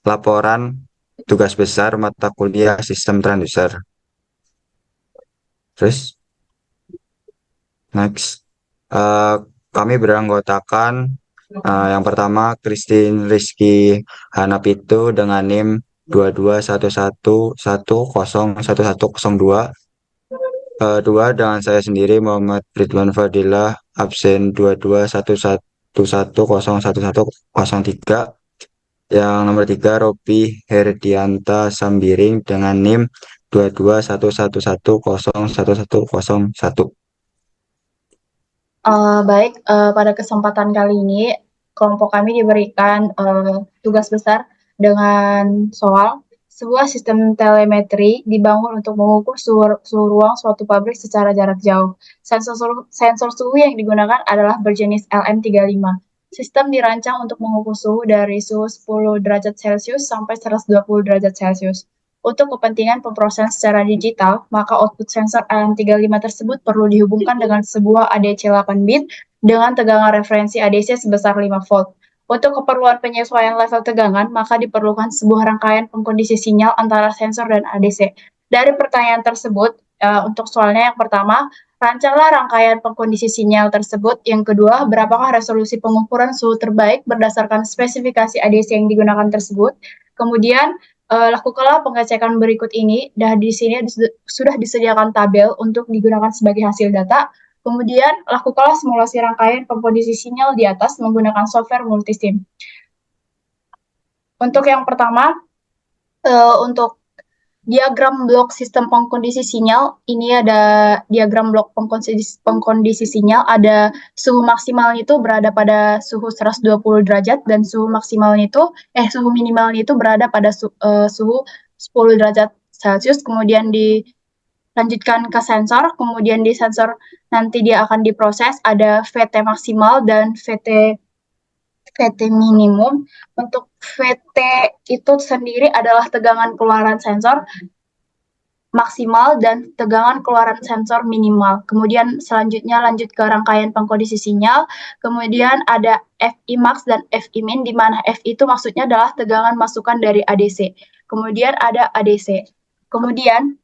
laporan tugas besar mata kuliah sistem transducer. Terus next, eh, kami beranggotakan yang pertama Christine Rizky Hanapitu dengan NIM 221111011102. Dua dengan saya sendiri Muhammad Ridwan Fadilah absen 221111011103. Yang nomor tiga Robi Herdianta Sambiring dengan NIM 221111011101. Baik, pada kesempatan kali ini kelompok kami diberikan tugas besar dengan soal sebuah sistem telemetri dibangun untuk mengukur suhu ruang suatu pabrik secara jarak jauh. Sensor suhu yang digunakan adalah berjenis LM35. Sistem dirancang untuk mengukur suhu dari suhu 10 derajat Celcius sampai 120 derajat Celcius. Untuk kepentingan pemrosesan secara digital, maka output sensor LM35 tersebut perlu dihubungkan dengan sebuah ADC 8 bit dengan tegangan referensi ADC sebesar 5 volt. Untuk keperluan penyesuaian level tegangan, maka diperlukan sebuah rangkaian pengkondisi sinyal antara sensor dan ADC. Dari pertanyaan tersebut, untuk soalnya yang pertama, rancanglah rangkaian pengkondisi sinyal tersebut. Yang kedua, berapakah resolusi pengukuran suhu terbaik berdasarkan spesifikasi ADC yang digunakan tersebut. Kemudian, lakukanlah pengecekan berikut ini. Dan di sini sudah disediakan tabel untuk digunakan sebagai hasil data. Kemudian, lakukanlah simulasi rangkaian pengkondisi sinyal di atas menggunakan software multisim. Untuk yang pertama, untuk diagram blok sistem pengkondisi sinyal, ini ada diagram blok pengkondisi sinyal, ada suhu maksimalnya itu berada pada suhu 120 derajat dan suhu minimalnya itu berada pada suhu 10 derajat Celcius, kemudian dilanjutkan ke sensor, kemudian di sensor nanti dia akan diproses, ada VT maksimal dan VT minimum. Untuk VT itu sendiri adalah tegangan keluaran sensor maksimal dan tegangan keluaran sensor minimal. Kemudian selanjutnya lanjut ke rangkaian pengkondisi sinyal. Kemudian ada FI max dan FI min, di mana FI itu maksudnya adalah tegangan masukan dari ADC. Kemudian ada ADC. Kemudian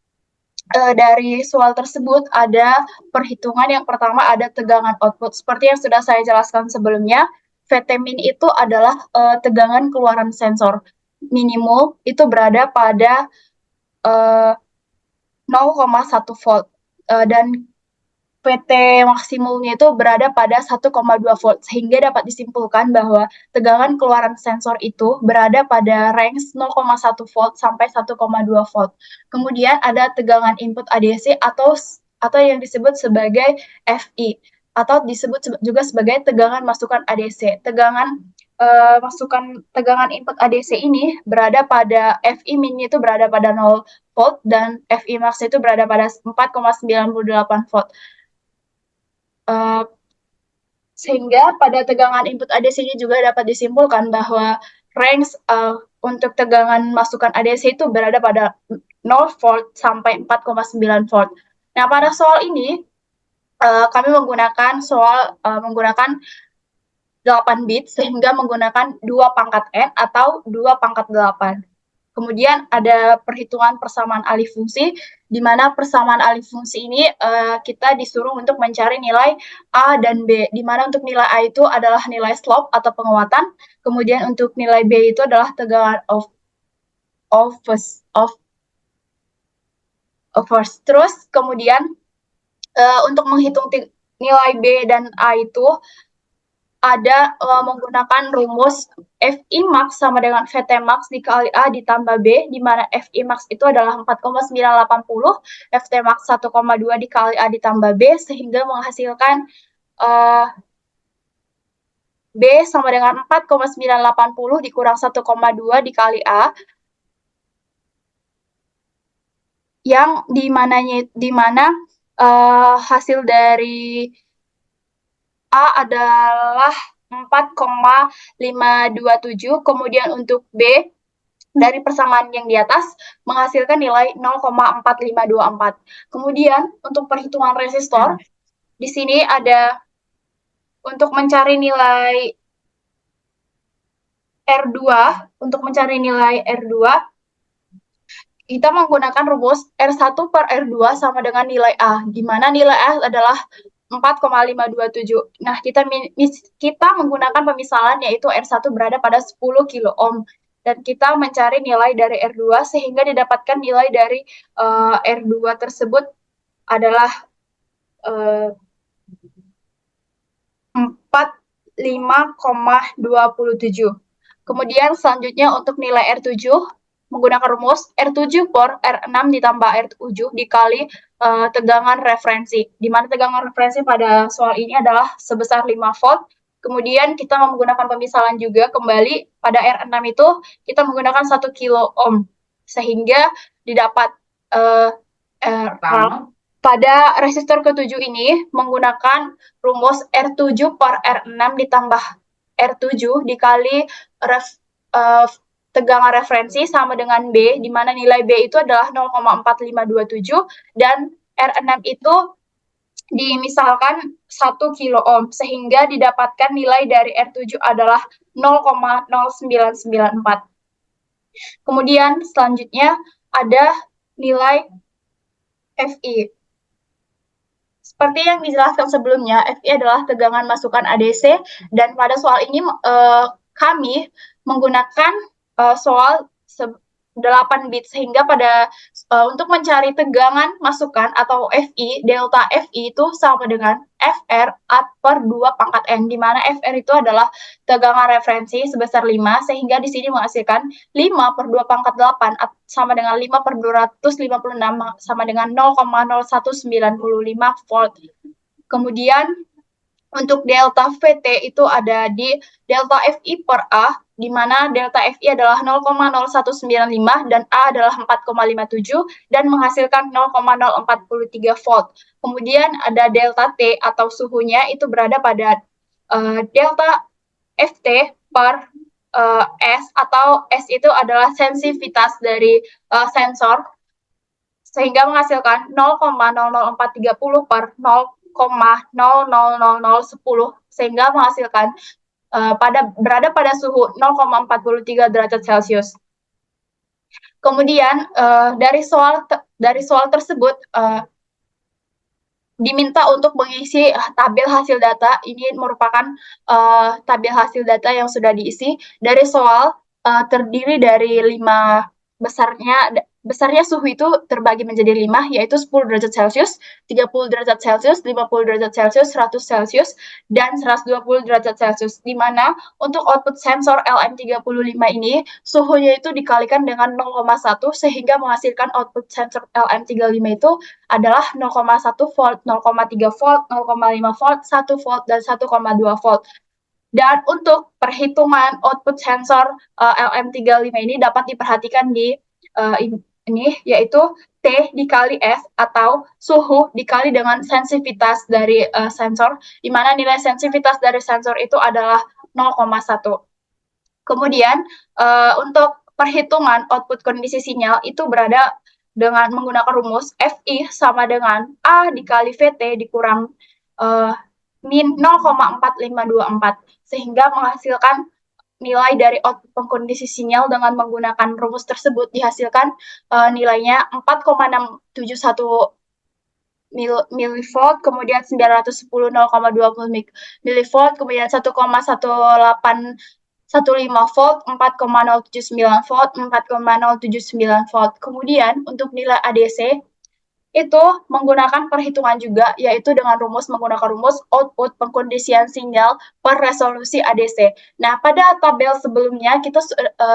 dari soal tersebut ada perhitungan. Yang pertama ada tegangan output. Seperti yang sudah saya jelaskan sebelumnya, VT min itu adalah tegangan keluaran sensor. Minimum itu berada pada 0,1 volt dan PT maksimumnya itu berada pada 1,2 volt, sehingga dapat disimpulkan bahwa tegangan keluaran sensor itu berada pada range 0,1 volt sampai 1,2 volt. Kemudian ada tegangan input ADC atau yang disebut sebagai FI atau disebut juga sebagai tegangan masukan ADC. Tegangan input ADC ini berada pada FI min itu berada pada 0 volt dan FI max itu berada pada 4,98 volt. Sehingga pada tegangan input ADC-nya juga dapat disimpulkan bahwa range untuk tegangan masukan ADC itu berada pada 0 volt sampai 4,9 volt. Nah, pada soal ini kami menggunakan 8 bit sehingga menggunakan 2 pangkat N atau 2 pangkat 8. Kemudian ada perhitungan persamaan alih fungsi, di mana persamaan alih fungsi ini kita disuruh untuk mencari nilai A dan B, di mana untuk nilai A itu adalah nilai slope atau penguatan, kemudian untuk nilai B itu adalah tegangan of first. Terus kemudian untuk menghitung nilai B dan A itu ada menggunakan rumus FI max sama dengan VT max dikali A ditambah B, di mana FI max itu adalah 4,980, VT max 1,2 dikali A ditambah B, sehingga menghasilkan B sama dengan 4,980 dikurang 1,2 dikali A, yang di mana hasil dari A adalah 4,527, kemudian untuk B dari persamaan yang di atas menghasilkan nilai 0,4524. Kemudian untuk perhitungan resistor, di sini ada untuk mencari nilai R2, untuk mencari nilai R2, kita menggunakan rumus R1 per R2 sama dengan nilai A, di mana nilai A adalah 4,527. Nah, kita menggunakan pemisalan yaitu R1 berada pada 10 kilo ohm dan kita mencari nilai dari R2 sehingga didapatkan nilai dari R2 tersebut adalah 45,27. Kemudian selanjutnya untuk nilai R7 menggunakan rumus R7 per R6 ditambah R7 dikali tegangan referensi. Di mana tegangan referensi pada soal ini adalah sebesar 5 volt. Kemudian kita menggunakan pemisalan juga kembali pada R6 itu kita menggunakan 1 kilo ohm sehingga didapat uh, pada resistor ketujuh ini menggunakan rumus R7 per R6 ditambah R7 dikali tegangan referensi sama dengan B, di mana nilai B itu adalah 0,4527 dan R6 itu dimisalkan 1 kilo ohm sehingga didapatkan nilai dari R7 adalah 0,0994. Kemudian selanjutnya ada nilai FI. Seperti yang dijelaskan sebelumnya, FI adalah tegangan masukan ADC dan pada soal ini kami menggunakan soal 8 bit sehingga pada untuk mencari tegangan masukan atau FI, delta FI itu sama dengan FR per 2 pangkat N, di mana FR itu adalah tegangan referensi sebesar 5 sehingga di sini menghasilkan 5 per 2 pangkat 8 sama dengan 5 per 256 sama dengan 0,0195 volt. Kemudian untuk delta VT itu ada di delta FI per A, di mana delta FI adalah 0,0195 dan A adalah 4,57 dan menghasilkan 0,043 volt. Kemudian ada delta T atau suhunya itu berada pada delta FT per S atau S itu adalah sensitivitas dari sensor sehingga menghasilkan 0,00430 per 0,000010 sehingga menghasilkan berada pada suhu 0,43 derajat Celcius. Kemudian dari soal tersebut diminta untuk mengisi tabel hasil data. Ini merupakan tabel hasil data yang sudah diisi dari soal terdiri dari 5 besarnya suhu itu terbagi menjadi 5, yaitu 10 derajat Celcius, 30 derajat Celcius, 50 derajat Celcius, 100 Celcius, dan 120 derajat Celcius. Di mana untuk output sensor LM35 ini, suhunya itu dikalikan dengan 0,1 sehingga menghasilkan output sensor LM35 itu adalah 0,1 volt, 0,3 volt, 0,5 volt, 1 volt, dan 1,2 volt. Dan untuk perhitungan output sensor LM35 ini dapat diperhatikan di ini yaitu T dikali F atau suhu dikali dengan sensitivitas dari sensor, di mana nilai sensitivitas dari sensor itu adalah 0,1. Kemudian untuk perhitungan output kondisi sinyal itu berada dengan menggunakan rumus FI sama dengan A dikali VT dikurang min 0,4524 sehingga menghasilkan nilai dari output pengkondisi sinyal dengan menggunakan rumus tersebut dihasilkan nilainya 4,671 milivolt, kemudian 910 0,20 milivolt, kemudian 1,1815 volt, 4,079 volt, 4,079 volt. Kemudian untuk nilai ADC itu menggunakan perhitungan juga, yaitu dengan menggunakan rumus output pengkondisian sinyal per resolusi ADC. Nah, pada tabel sebelumnya kita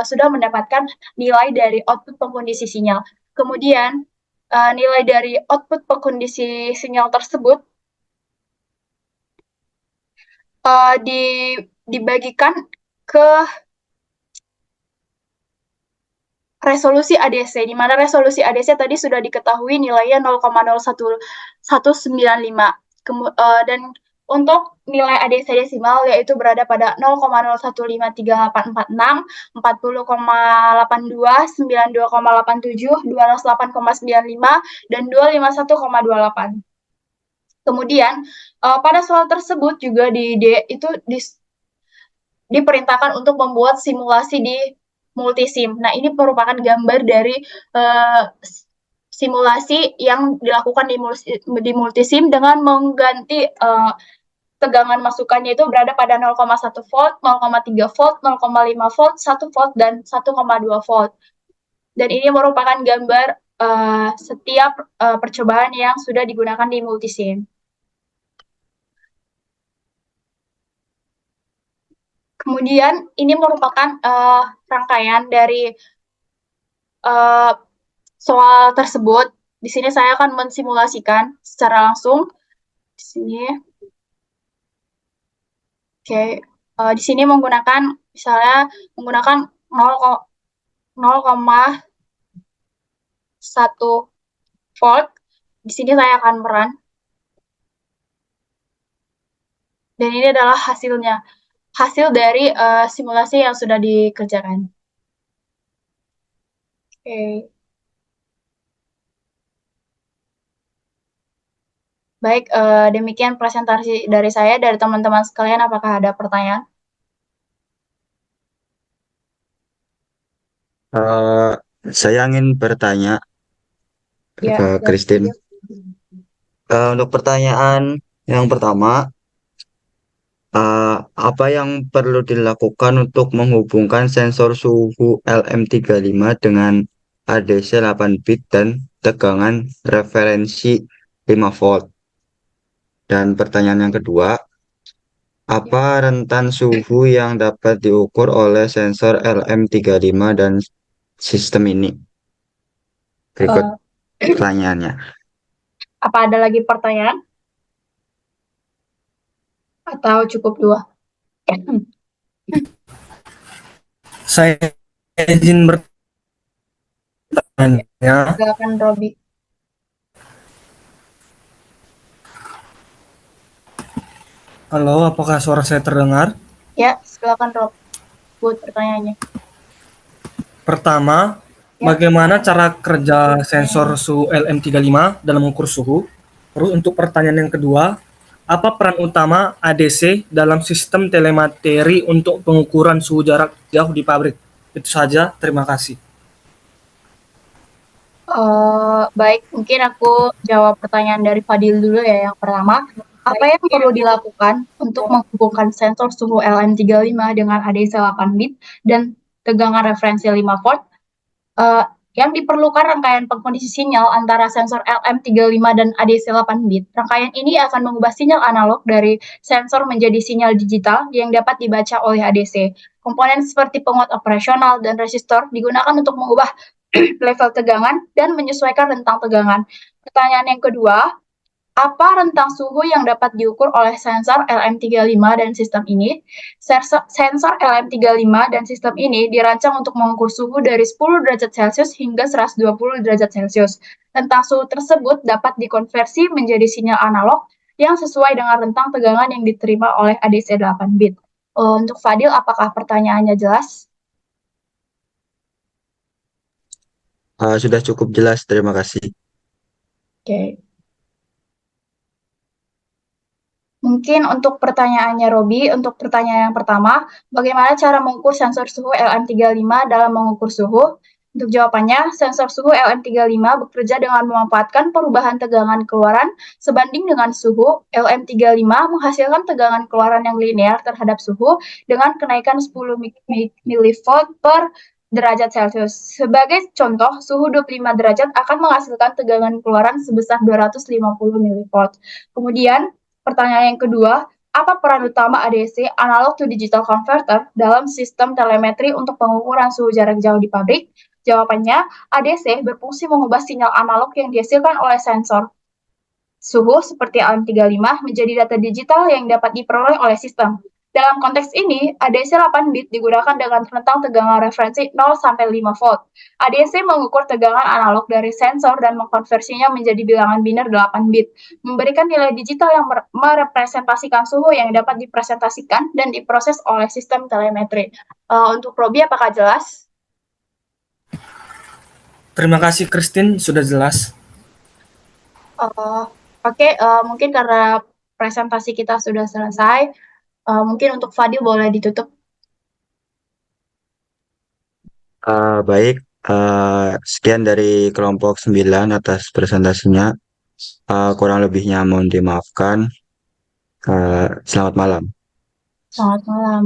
sudah mendapatkan nilai dari output pengkondisi sinyal. Kemudian nilai dari output pengkondisi sinyal tersebut dibagikan ke resolusi ADC, di mana resolusi ADC tadi sudah diketahui nilainya 0,01195. Dan untuk nilai ADC desimal yaitu berada pada 0,01538446, 40,82, 92,87, 208,95, dan 251,28. Kemudian pada soal tersebut juga di D itu diperintahkan untuk membuat simulasi di multisim. Nah, ini merupakan gambar dari uh, simulasi yang dilakukan di multisim dengan mengganti tegangan masukannya itu berada pada 0,1 volt, 0,3 volt, 0,5 volt, 1 volt, dan 1,2 volt. Dan ini merupakan gambar setiap percobaan yang sudah digunakan di multisim. Kemudian ini merupakan rangkaian dari uh, soal tersebut. Di sini saya akan mensimulasikan secara langsung. Di sini, oke. Di sini menggunakan misalnya menggunakan 0,1 volt. Di sini saya akan merun. Dan ini adalah hasilnya. Hasil dari simulasi yang sudah dikerjakan. Oke. Baik, demikian presentasi dari saya. Dari teman-teman sekalian, apakah ada pertanyaan? Eh, saya ingin bertanya Ya, ke Christine. Untuk pertanyaan yang pertama, apa yang perlu dilakukan untuk menghubungkan sensor suhu LM35 dengan ADC 8 bit dan tegangan referensi 5 volt? Dan pertanyaan yang kedua, apa rentan suhu yang dapat diukur oleh sensor LM35 dan sistem ini? Berikut Uh, pertanyaannya. apa ada lagi pertanyaan? Atau cukup dua? Saya izin bertanya. Silakan, Robi. Halo, apakah suara saya terdengar? Ya, silakan, Rob. Buat pertanyaannya. Pertama, Ya. bagaimana cara kerja sensor suhu LM35 dalam mengukur suhu? Terus untuk pertanyaan yang kedua, apa peran utama ADC dalam sistem telemateri untuk pengukuran suhu jarak jauh di pabrik? Itu saja, terima kasih. Baik, mungkin aku jawab pertanyaan dari Fadil dulu ya. Yang pertama, apa yang perlu dilakukan untuk menghubungkan sensor suhu LM35 dengan ADC 8 bit dan tegangan referensi 5 volt? Uh, yang diperlukan rangkaian pengkondisi sinyal antara sensor LM35 dan ADC 8 bit. Rangkaian ini akan mengubah sinyal analog dari sensor menjadi sinyal digital yang dapat dibaca oleh ADC. Komponen seperti penguat operasional dan resistor digunakan untuk mengubah level tegangan dan menyesuaikan rentang tegangan. Pertanyaan yang kedua, apa rentang suhu yang dapat diukur oleh sensor LM35 dan sistem ini? Sensor LM35 dan sistem ini dirancang untuk mengukur suhu dari 10 derajat Celcius hingga 120 derajat Celcius. Rentang suhu tersebut dapat dikonversi menjadi sinyal analog yang sesuai dengan rentang tegangan yang diterima oleh ADC 8 bit. Untuk Fadil, apakah pertanyaannya jelas? Sudah cukup jelas, terima kasih. Oke. Mungkin untuk pertanyaannya Robi, untuk pertanyaan yang pertama, bagaimana cara mengukur sensor suhu LM35 dalam mengukur suhu? Untuk jawabannya, sensor suhu LM35 bekerja dengan memanfaatkan perubahan tegangan keluaran sebanding dengan suhu. LM35 menghasilkan tegangan keluaran yang linear terhadap suhu dengan kenaikan 10 mV per derajat Celcius. Sebagai contoh, suhu 25 derajat akan menghasilkan tegangan keluaran sebesar 250 mV. Kemudian, pertanyaan yang kedua, apa peran utama ADC (Analog to Digital Converter) dalam sistem telemetri untuk pengukuran suhu jarak jauh di pabrik? Jawabannya, ADC berfungsi mengubah sinyal analog yang dihasilkan oleh sensor suhu seperti LM35 menjadi data digital yang dapat diperoleh oleh sistem. Dalam konteks ini, ADC 8 bit digunakan dengan rentang tegangan referensi 0 sampai 5 volt. ADC mengukur tegangan analog dari sensor dan mengkonversinya menjadi bilangan biner 8 bit, memberikan nilai digital yang merepresentasikan suhu yang dapat dipresentasikan dan diproses oleh sistem telemetri. Untuk Robi, apakah jelas? Terima kasih, Christine, sudah jelas. Oke, mungkin karena presentasi kita sudah selesai, mungkin untuk Fadil boleh ditutup. Baik, sekian dari kelompok 9 atas presentasinya. Kurang lebihnya mohon dimaafkan. Selamat malam. Selamat malam.